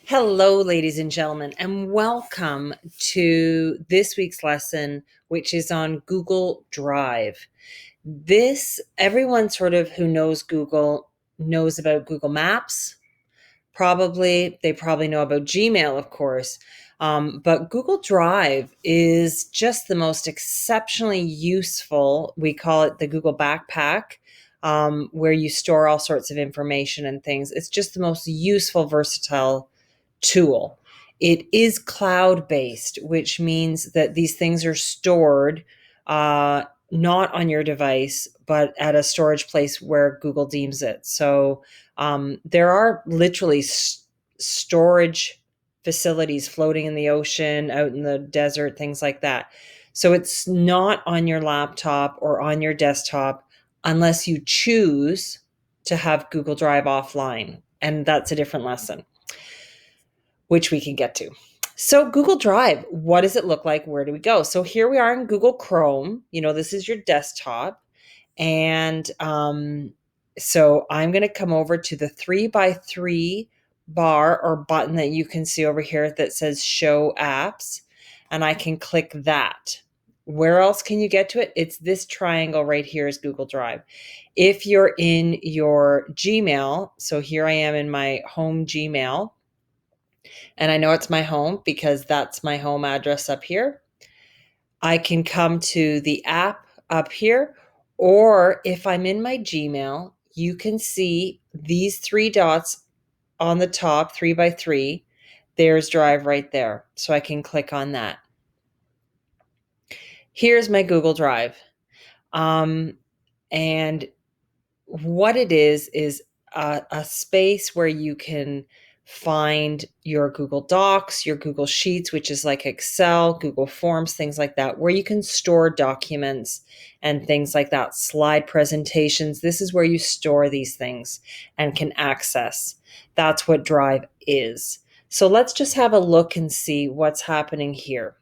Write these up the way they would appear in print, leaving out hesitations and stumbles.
Hello, ladies and gentlemen, and welcome to this week's lesson, which is on Google Drive. Everyone sort of who knows Google knows about Google Maps. They probably know about Gmail, of course. But Google Drive is just the most exceptionally useful. We call it the Google Backpack, where you store all sorts of information and things. It's just the most useful, versatile tool. It is cloud based, which means that these things are stored not on your device, but at a storage place where Google deems it. So there are literally storage facilities floating in the ocean, out in the desert, things like that. So it's not on your laptop or on your desktop unless you choose to have Google Drive offline. And that's a different lesson, which we can get to. So Google Drive, what does it look like? Where do we go? So here we are in Google Chrome. This is your desktop. And so I'm going to come over to the 3x3 bar or button that you can see over here that says Show Apps. And I can click that. Where else can you get to it? It's this triangle right here is Google Drive. If you're in your Gmail, so here I am in my home Gmail, and I know it's my home because that's my home address up here. I can come to the app up here, or if I'm in my Gmail, you can see these three dots on the top, 3x3. There's Drive right there. So I can click on that. Here's my Google Drive. And what it is a space where you can find your Google Docs, your Google Sheets, which is like Excel, Google Forms, things like that, where you can store documents and things like that, slide presentations. This is where you store these things and can access. That's what Drive is. So let's just have a look and see what's happening here.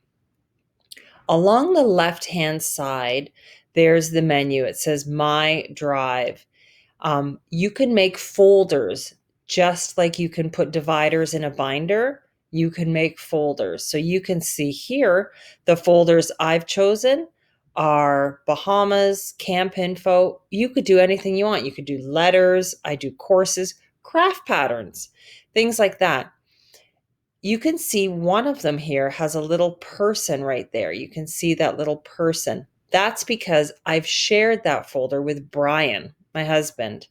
Along the left-hand side, there's the menu. It says My Drive. You can make folders just like you can put dividers in a binder. You can make folders. So you can see here the folders I've chosen are Bahamas, camp info. You could do anything you want. You could do letters. I do courses, craft patterns, things like that. You can see one of them here has a little person right there. You can see that little person. That's because I've shared that folder with Brian, my husband.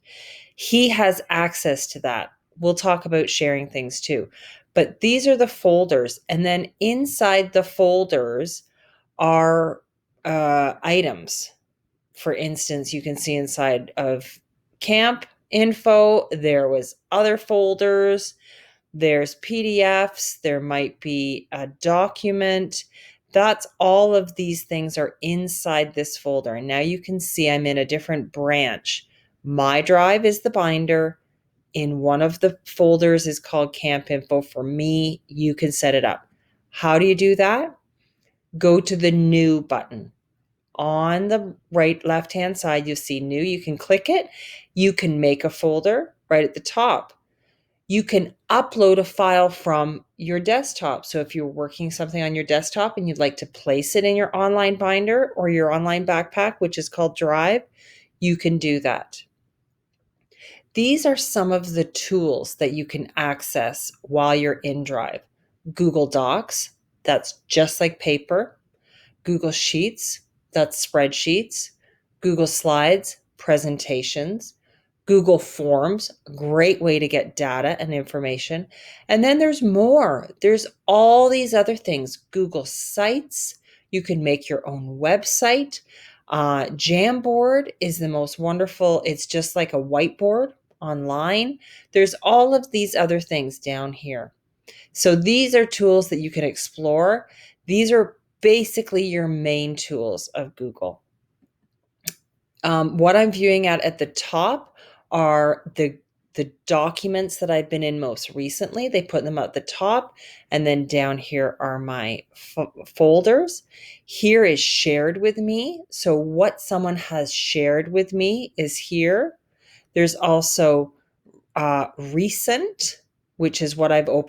He has access to that. We'll talk about sharing things too. But these are the folders. And then inside the folders are items. For instance, you can see inside of camp info, there was other folders. There's PDFs. There might be a document. That's all of these things are inside this folder. And now you can see I'm in a different branch. My Drive is the binder. In one of the folders is called Camp Info. For me, you can set it up. How do you do that? Go to the New button. On the left-hand side, you'll see New. You can click it. You can make a folder right at the top. You can upload a file from your desktop. So if you're working something on your desktop and you'd like to place it in your online binder or your online backpack, which is called Drive, you can do that. These are some of the tools that you can access while you're in Drive. Google Docs, that's just like paper. Google Sheets, that's spreadsheets. Google Slides, presentations. Google Forms, a great way to get data and information. And then there's more. There's all these other things. Google Sites, you can make your own website. Jamboard is the most wonderful. It's just like a whiteboard online. There's all of these other things down here. So these are tools that you can explore. These are basically your main tools of Google. What I'm viewing at the top are the documents that I've been in most recently. They put them at the top, and then down here are my folders. Here is shared with me. So what someone has shared with me is here. There's also recent, which is what I've opened